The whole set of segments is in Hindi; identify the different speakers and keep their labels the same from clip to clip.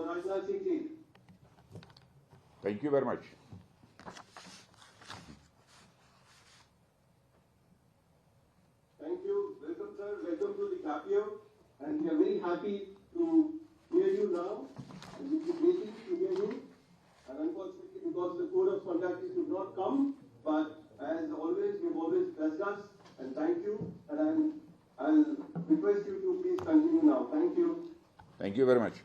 Speaker 1: Rajnath Singh ji.
Speaker 2: Thank you very much.
Speaker 1: Thank you. Welcome, sir. Welcome to the Capio. And we are very happy to hear you now. And we are waiting to hear you. And unfortunately, because the code of conduct is could not come, but as always, you've always blessed us. And thank you. And I'll request you to please continue now. Thank you.
Speaker 2: Thank you very much.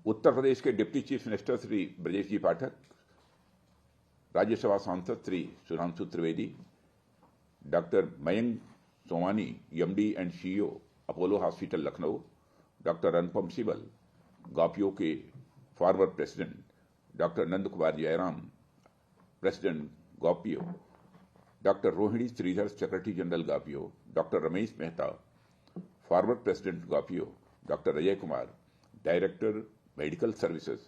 Speaker 2: Uttar Pradesh के deputy chief minister Shri Brajesh ji Pathak, Rajya Sabha सांसद Shri Sudhanshu Trivedi, doctor Mayank Somani, MD and CEO Apollo hospital Lucknow, doctor Anupam Sibal, GAPIO के former president, doctor Nand Kumar Jayaram, president GAPIO, doctor Rohini Sridhar, secretary general GAPIO, doctor Ramesh Mehta, former president GAPIO, doctor Ajay Kumar, director medical services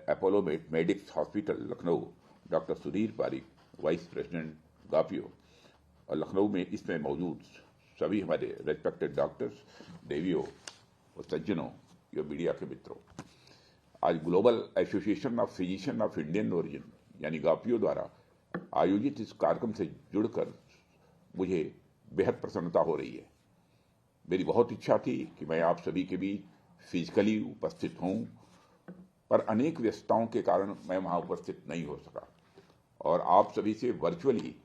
Speaker 2: Apollo Medics hospital Lucknow, doctor Sudhir Pareek, vice president GAPIO, और लखनऊ में इसमें मौजूद सभी हमारे रेस्पेक्टेड डॉक्टर्स, देवियों और सज्जनों, यो मीडिया के मित्रों, आज global association of physician of Indian origin यानी गापियो द्वारा आयोजित इस कार्यक्रम से जुड़कर मुझे बेहद प्रसन्नता हो रही है। मेरी बहुत इच्छा थी कि मैं आप सभी के बीच फिजिकली उपस्थित हूं, पर अनेक व्यस्तताओं के कारण मैं वहां उपस्थित नहीं हो सका और आप सभी से वर्चुअली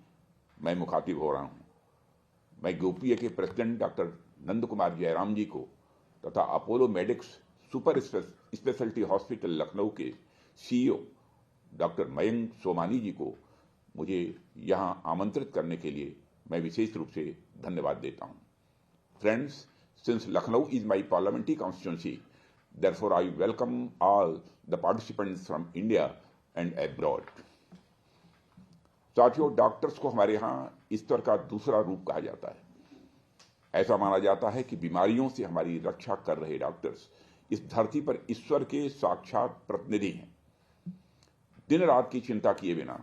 Speaker 2: मैं मुखातिब हो रहा हूं। मैं गोपीए के प्रेसिडेंट डॉक्टर नंद कुमार जयराम जी को तथा Apollo medics super speciality hospital Lucknow के सीईओ डॉक्टर मयंक सोमानी जी को मुझे यहां आमंत्रित करने के लिए मैं विशेष रूप से धन्यवाद देता हूं। Friends, since Lucknow is my parliamentary constituency, therefore I welcome all the participants from India and abroad. साथियों, डॉक्टर्स को हमारे यहाँ ईश्वर का दूसरा रूप कहा जाता है। ऐसा माना जाता है कि बीमारियों से हमारी रक्षा कर रहे डॉक्टर्स इस धरती पर ईश्वर के साक्षात प्रतिनिधि हैं। दिन रात की चिंता किए बिना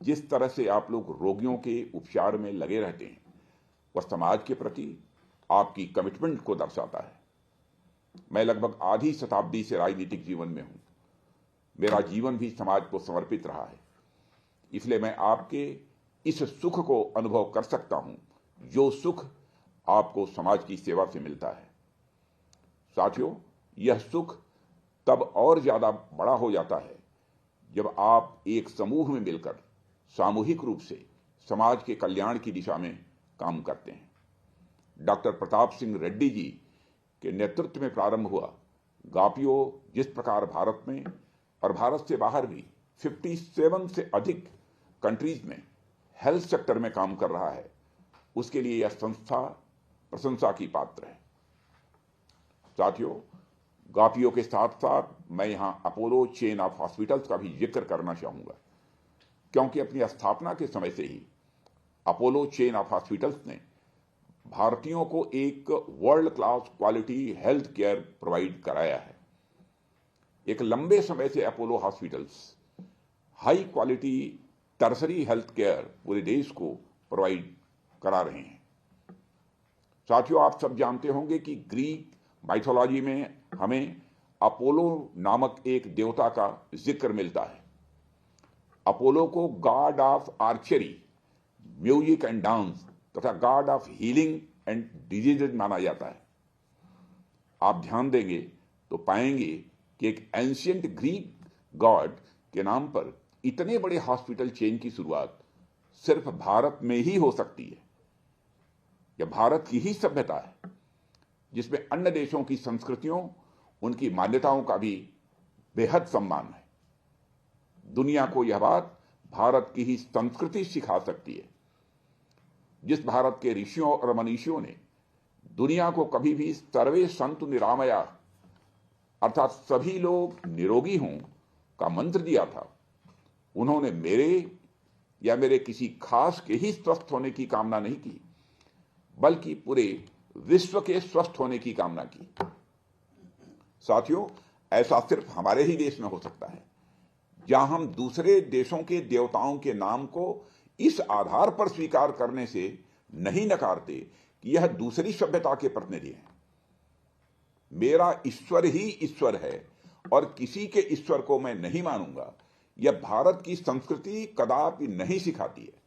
Speaker 2: जिस तरह से आप लोग रोगियों के उपचार में लगे रहते हैं, वह समाज के प्रति आपकी कमिटमेंट को दर्शाता है। मैं लगभग आधी शताब्दी से राजनीतिक जीवन में हूं। मेरा जीवन भी समाज को समर्पित रहा है, इसलिए मैं आपके इस सुख को अनुभव कर सकता हूं जो सुख आपको समाज की सेवा से मिलता है। साथियों, यह सुख तब और ज्यादा बड़ा हो जाता है जब आप एक समूह में मिलकर सामूहिक रूप से समाज के कल्याण की दिशा में काम करते हैं। डॉक्टर प्रताप सिंह रेड्डी जी के नेतृत्व में प्रारंभ हुआ गापियो जिस प्रकार भारत में और भारत से बाहर भी 57 से अधिक कंट्रीज में हेल्थ सेक्टर में काम कर रहा है, उसके लिए यह संस्था प्रशंसा की पात्र है। साथियों, गापियो के साथ साथ मैं यहां अपोलो चेन ऑफ हॉस्पिटल्स का भी जिक्र करना चाहूंगा, क्योंकि अपनी स्थापना के समय से ही अपोलो चेन ऑफ हॉस्पिटल्स ने भारतीयों को एक world class quality health care provide कराया है। एक लंबे समय से Apollo hospitals high quality tertiary health care पूरे देश को प्रोवाइड करा रहे हैं। साथियों, आप सब जानते होंगे कि ग्रीक माइथोलॉजी में हमें अपोलो नामक एक देवता का जिक्र मिलता है। अपोलो को god of archery, music and dance तथा god of healing and diseases माना जाता है। आप ध्यान देंगे तो पाएंगे कि एक एंशिएंट ग्रीक गॉड के नाम पर इतने बड़े हॉस्पिटल चेन की शुरुआत सिर्फ भारत में ही हो सकती है। यह भारत की ही सभ्यता है जिसमें अन्य देशों की संस्कृतियों, उनकी मान्यताओं का भी बेहद सम्मान है। दुनिया को यह बात भारत की ही संस्कृति सिखा सकती है। जिस भारत के ऋषियों और मनीषियों ने दुनिया को कभी भी सर्वे संतु निरामया अर्थात सभी लोग निरोगी हों का मंत्र दिया था, उन्होंने मेरे या मेरे किसी खास के ही स्वस्थ होने की कामना नहीं की, बल्कि पूरे विश्व के स्वस्थ होने की कामना की। साथियों, ऐसा सिर्फ हमारे ही देश में हो सकता है, जहां हम दूसरे देशों के देवताओं के नाम को इस आधार पर स्वीकार करने से नहीं नकारते कि यह दूसरी सभ्यता के प्रतिनिधि हैं। मेरा ईश्वर ही ईश्वर है और किसी के ईश्वर को मैं नहीं मानूंगा, यह भारत की संस्कृति कदापि नहीं सिखाती है।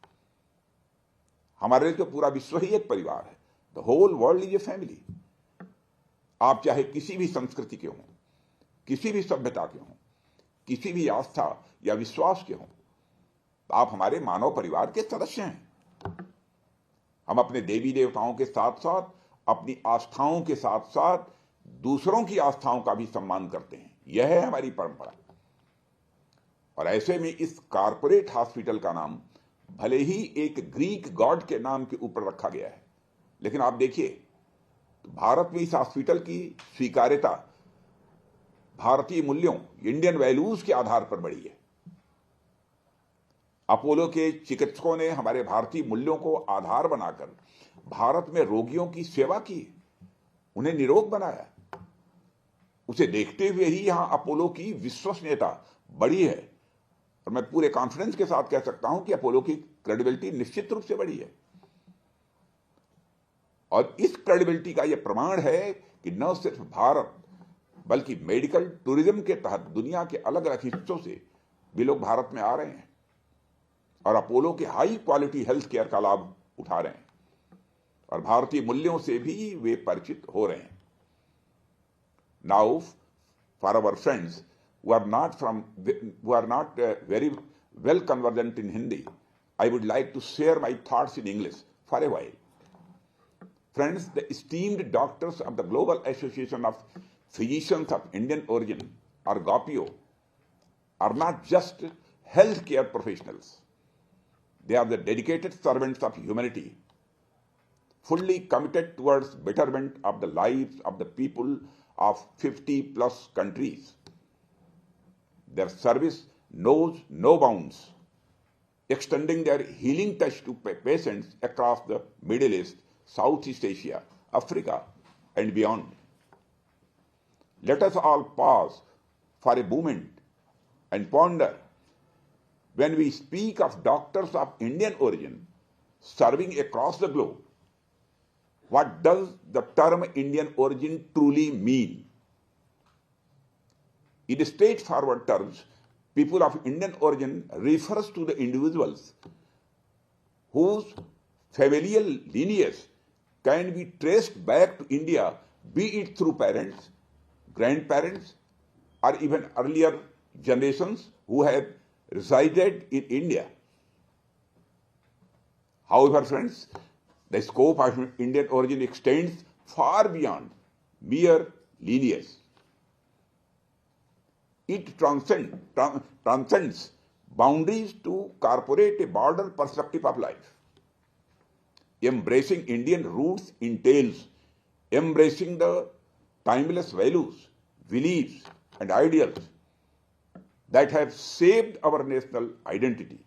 Speaker 2: हमारे लिए तो पूरा विश्व ही एक परिवार है। The whole world is a family. आप चाहे किसी भी संस्कृति के हों, किसी भी सभ्यता के हों, किसी भी आस्था या विश्वास के हों, आप हमारे मानव परिवार के सदस्य हैं। हम अपने देवी देवताओं के साथ साथ अपनी आस्थाओं के साथ साथ दूसरों की आस्थाओं का भी सम्मान करते हैं। यह है हमारी परंपरा। और ऐसे में इस कारपोरेट हॉस्पिटल का नाम भले ही एक ग्रीक गॉड के नाम के ऊपर रखा गया है, लेकिन आप देखिए तो भारत में इस हॉस्पिटल की स्वीकार्यता भारतीय मूल्यों, इंडियन वैल्यूज के आधार पर बढ़ी है। अपोलो के चिकित्सकों ने हमारे भारतीय मूल्यों को आधार बनाकर भारत में रोगियों की सेवा की, उन्हें निरोग बनाया। उसे देखते हुए ही यहां अपोलो की विश्वसनीयता बढ़ी है और मैं पूरे कॉन्फिडेंस के साथ कह सकता हूं कि अपोलो की क्रेडिबिलिटी निश्चित रूप से बढ़ी है। और इस क्रेडिबिलिटी का यह प्रमाण है कि न सिर्फ भारत बल्कि मेडिकल टूरिज्म के तहत दुनिया के अलग अलग हिस्सों से भी लोग भारत में आ रहे हैं और अपोलो के हाई क्वालिटी हेल्थ केयर का लाभ उठा रहे हैं और भारतीय मूल्यों से भी वे परिचित हो रहे हैं। Now, for our friends who are not very well conversant in Hindi, I would like to share my thoughts in English for a while. Friends, the esteemed doctors of the Global Association of Physicians of Indian Origin, or GAPIO, are not just healthcare professionals. They are the dedicated servants of humanity, fully committed towards betterment of the lives of the people of 50 plus countries. Their service knows no bounds, extending their healing touch to patients across the Middle East, Southeast Asia, Africa, and beyond. Let us all pause for a moment and ponder. When we speak of doctors of Indian origin serving across the globe, what does the term Indian origin truly mean? In straightforward terms, people of Indian origin refers to the individuals whose familial lineage can be traced back to India, be it through parents, grandparents, or even earlier generations who have resided in India. However, friends, the scope of Indian origin extends far beyond mere lineage. It transcends boundaries to incorporate a broader perspective of life. Embracing Indian roots entails embracing the timeless values, beliefs, and ideals that have shaped our national identity.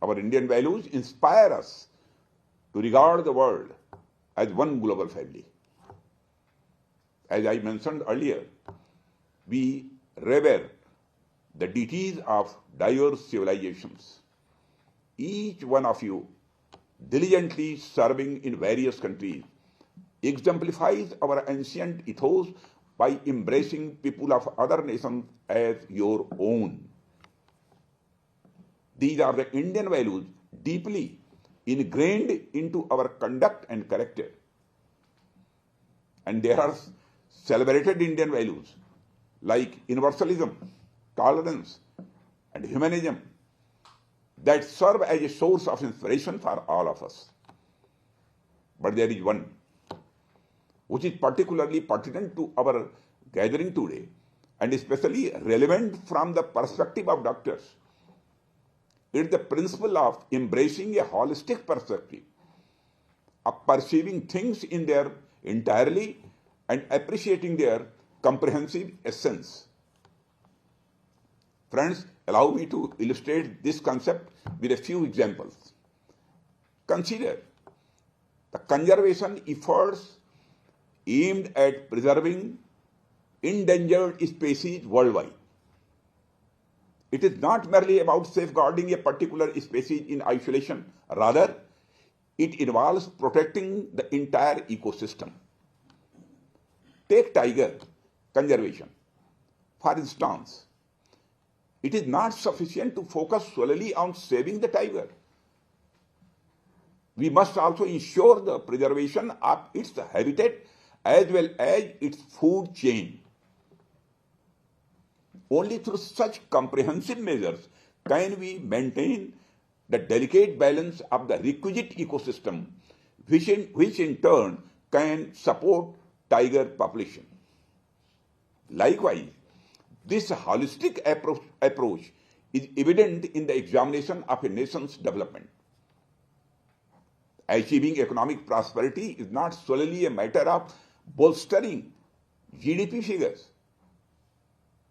Speaker 2: Our Indian values inspire us to regard the world as one global family. As I mentioned earlier, we revere the deities of diverse civilizations. Each one of you, diligently serving in various countries, exemplifies our ancient ethos by embracing people of other nations as your own. These are the Indian values deeply ingrained into our conduct and character. And there are celebrated Indian values like universalism, tolerance, and humanism that serve as a source of inspiration for all of us. But there is one which is particularly pertinent to our gathering today and especially relevant from the perspective of doctors. It is the principle of embracing a holistic perspective, of perceiving things in their entirely and appreciating their comprehensive essence. Friends, allow me to illustrate this concept with a few examples. Consider the conservation efforts aimed at preserving endangered species worldwide. It is not merely about safeguarding a particular species in isolation. Rather, it involves protecting the entire ecosystem. Take tiger conservation. For instance, it is not sufficient to focus solely on saving the tiger. We must also ensure the preservation of its habitat as well as its food chain. Only through such comprehensive measures can we maintain the delicate balance of the requisite ecosystem, which in turn can support tiger population. Likewise, this holistic approach is evident in the examination of a nation's development. Achieving economic prosperity is not solely a matter of bolstering GDP figures,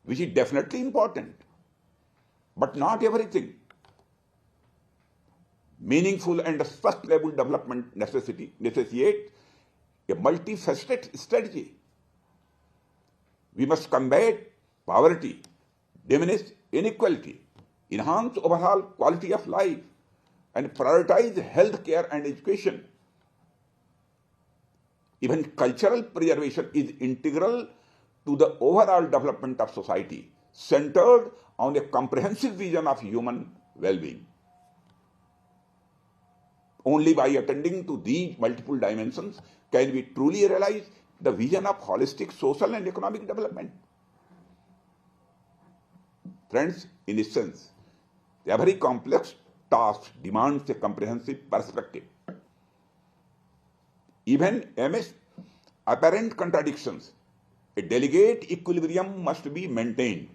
Speaker 2: which is definitely important, but not everything. Meaningful and sustainable development necessitates a multifaceted strategy. We must combat poverty, diminish inequality, enhance overall quality of life, and prioritize health care and education. Even cultural preservation is integral to the overall development of society, centered on a comprehensive vision of human well-being. Only by attending to these multiple dimensions can we truly realize the vision of holistic social and economic development. Friends, in essence, every complex task demands a comprehensive perspective. Even amidst apparent contradictions, a delicate equilibrium must be maintained.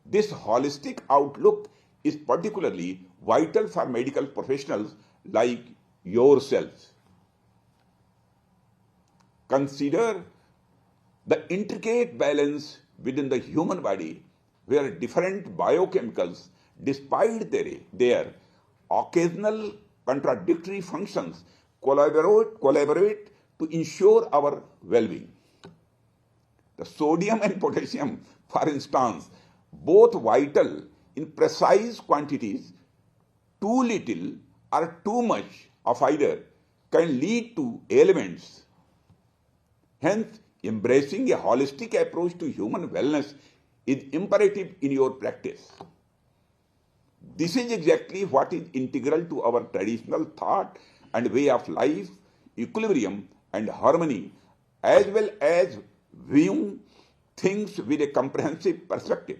Speaker 2: This holistic outlook is particularly vital for medical professionals like yourselves. Consider the intricate balance within the human body where different biochemicals, despite their occasional contradictory functions, collaborate to ensure our well-being. The sodium and potassium, for instance, both vital in precise quantities, too little or too much of either can lead to ailments. Hence, embracing a holistic approach to human wellness is imperative in your practice. This is exactly what is integral to our traditional thought and way of life, equilibrium and harmony, as well as viewing things with a comprehensive perspective.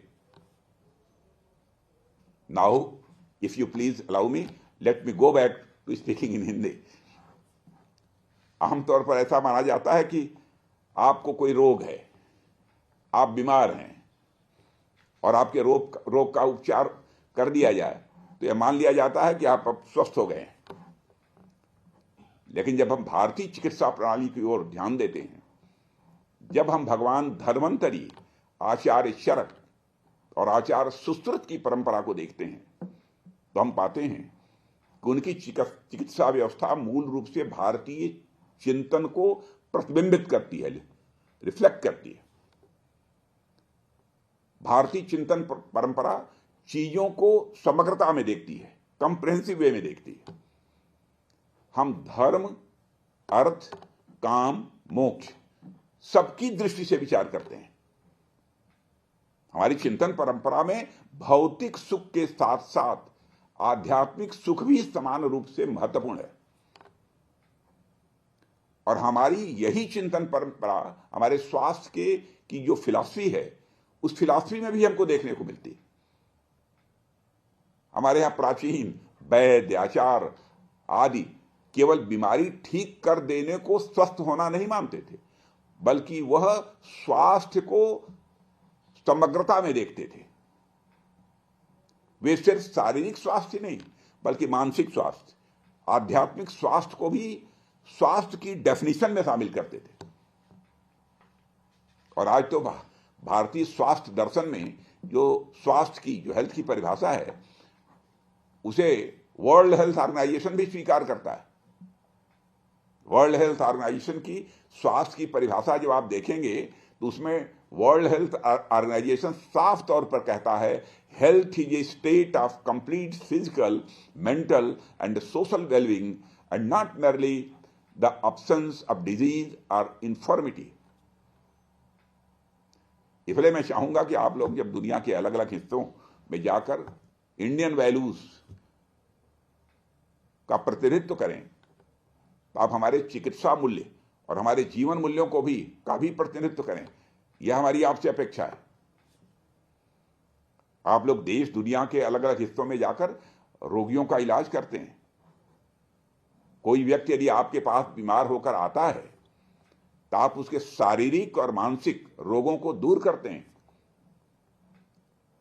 Speaker 2: Now, if you please allow me, let me go back to speaking in Hindi. आमतौर पर ऐसा माना जाता है कि आपको कोई रोग है, आप बीमार हैं और आपके रोग का उपचार कर दिया जाए तो यह मान लिया जाता है कि आप अब स्वस्थ हो गए हैं। लेकिन जब हम भारतीय चिकित्सा प्रणाली की ओर ध्यान देते हैं, जब हम भगवान धन्वंतरी, आचार्य चरक और आचार्य सुश्रुत की परंपरा को देखते हैं, तो हम पाते हैं कि उनकी चिकित्सा व्यवस्था मूल रूप से भारतीय चिंतन को प्रतिबिंबित करती है, रिफ्लेक्ट करती है। भारतीय चिंतन परंपरा चीजों को समग्रता में देखती है, कंप्रेहेंसिव वे में देखती है। हम धर्म, अर्थ, काम, मोक्ष सबकी दृष्टि से विचार करते हैं। हमारी चिंतन परंपरा में भौतिक सुख के साथ साथ आध्यात्मिक सुख भी समान रूप से महत्वपूर्ण है। और हमारी यही चिंतन परंपरा हमारे स्वास्थ्य की जो फिलॉसफी है, उस फिलॉसफी में भी हमको देखने को मिलती है। हमारे यहां प्राचीन वैद्य, आचार आदि केवल बीमारी ठीक कर देने को स्वस्थ होना नहीं मानते थे, बल्कि वह स्वास्थ्य को समग्रता में देखते थे। वे सिर्फ शारीरिक स्वास्थ्य नहीं, बल्कि मानसिक स्वास्थ्य, आध्यात्मिक स्वास्थ्य को भी स्वास्थ्य की डेफिनेशन में शामिल करते थे। और आज तो भारतीय स्वास्थ्य दर्शन में जो स्वास्थ्य की, जो हेल्थ की परिभाषा है, उसे वर्ल्ड हेल्थ ऑर्गेनाइजेशन भी स्वीकार करता है। वर्ल्ड हेल्थ ऑर्गेनाइजेशन की स्वास्थ्य की परिभाषा जब आप देखेंगे तो उसमें वर्ल्ड हेल्थ ऑर्गेनाइजेशन साफ तौर पर कहता है, health is a state of complete physical, mental and social wellbeing and not merely the absence of disease or infirmity. इसलिए मैं चाहूंगा कि आप लोग जब दुनिया के अलग अलग हिस्सों में जाकर इंडियन वैल्यूज का प्रतिनिधित्व करें, तो आप हमारे चिकित्सा मूल्य और हमारे जीवन मूल्यों को भी का भी प्रतिनिधित्व करें। यह हमारी आपसे अपेक्षा है। आप लोग देश दुनिया के अलग अलग हिस्सों में जाकर रोगियों का इलाज करते हैं। कोई व्यक्ति यदि आपके पास बीमार होकर आता है तो आप उसके शारीरिक और मानसिक रोगों को दूर करते हैं।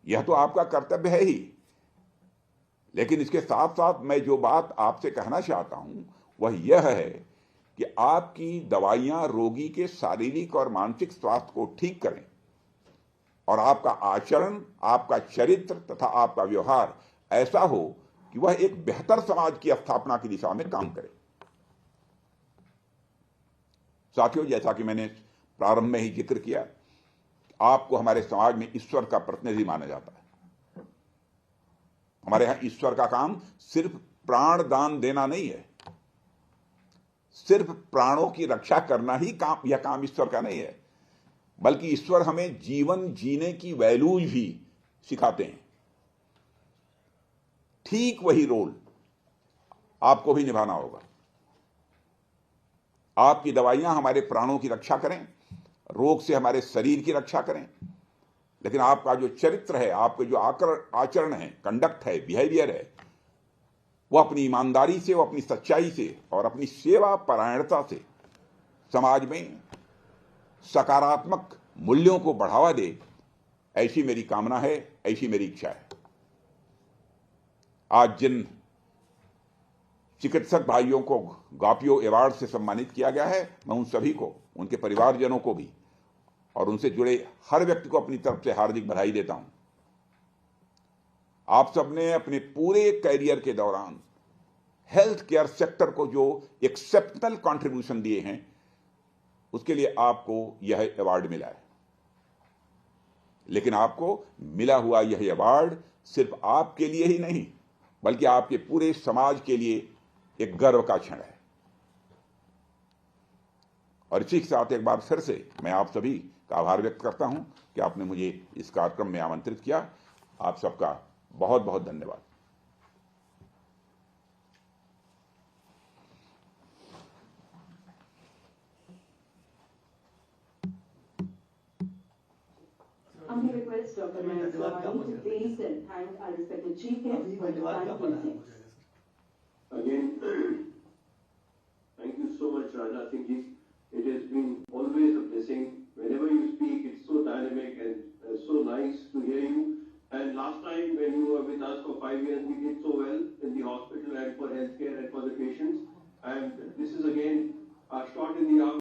Speaker 2: यह तो आपका कर्तव्य है ही, लेकिन इसके साथ साथ मैं जो बात आपसे कहना चाहता हूं वह यह है कि आपकी दवाइयां रोगी के शारीरिक और मानसिक स्वास्थ्य को ठीक करें और आपका आचरण, आपका चरित्र तथा आपका व्यवहार ऐसा हो कि वह एक बेहतर समाज की स्थापना की दिशा में काम करे। साथियों, जैसा कि मैंने प्रारंभ में ही जिक्र किया, आपको हमारे समाज में ईश्वर का प्रतिनिधि माना जाता है। हमारे यहां ईश्वर का काम सिर्फ प्राण दान देना नहीं है, सिर्फ प्राणों की रक्षा करना ही काम, यह काम ईश्वर का नहीं है, बल्कि ईश्वर हमें जीवन जीने की वैल्यूज भी सिखाते हैं। ठीक वही रोल आपको भी निभाना होगा। आपकी दवाइयां हमारे प्राणों की रक्षा करें, रोग से हमारे शरीर की रक्षा करें, लेकिन आपका जो चरित्र है, आपके जो आचरण है, कंडक्ट है, बिहेवियर है, वो अपनी ईमानदारी से, वो अपनी सच्चाई से और अपनी सेवा परायणता से समाज में सकारात्मक मूल्यों को बढ़ावा दे, ऐसी मेरी कामना है, ऐसी मेरी इच्छा है। आज जिन चिकित्सक भाइयों को गापियो अवार्ड से सम्मानित किया गया है, मैं उन सभी को, उनके परिवारजनों को भी और उनसे जुड़े हर व्यक्ति को अपनी तरफ से हार्दिक बधाई देता हूं। आप सबने अपने पूरे कैरियर के दौरान हेल्थ केयर सेक्टर को जो एक्सेप्शनल कंट्रीब्यूशन दिए हैं, उसके लिए आपको यह अवार्ड मिला है। लेकिन आपको मिला हुआ यह अवार्ड सिर्फ आपके लिए ही नहीं, बल्कि आपके पूरे समाज के लिए एक गर्व का क्षण है। और इसी के साथ एक बार फिर से मैं आप सभी का आभार व्यक्त करता हूं कि आपने मुझे इस कार्यक्रम में आमंत्रित किया। आप सबका बहुत बहुत धन्यवाद।
Speaker 3: I'm going to request Dr. Nayak Sawani to please and thank our respected chief guest for the final blessings.
Speaker 1: Again, thank you so much, Raja Singh ji. It has been always a blessing. Whenever you speak, it's so dynamic and so nice to hear you. And last time when you were with us for 5 years, we did so well in the hospital and for healthcare and for the patients. And this is again a shot in the arm.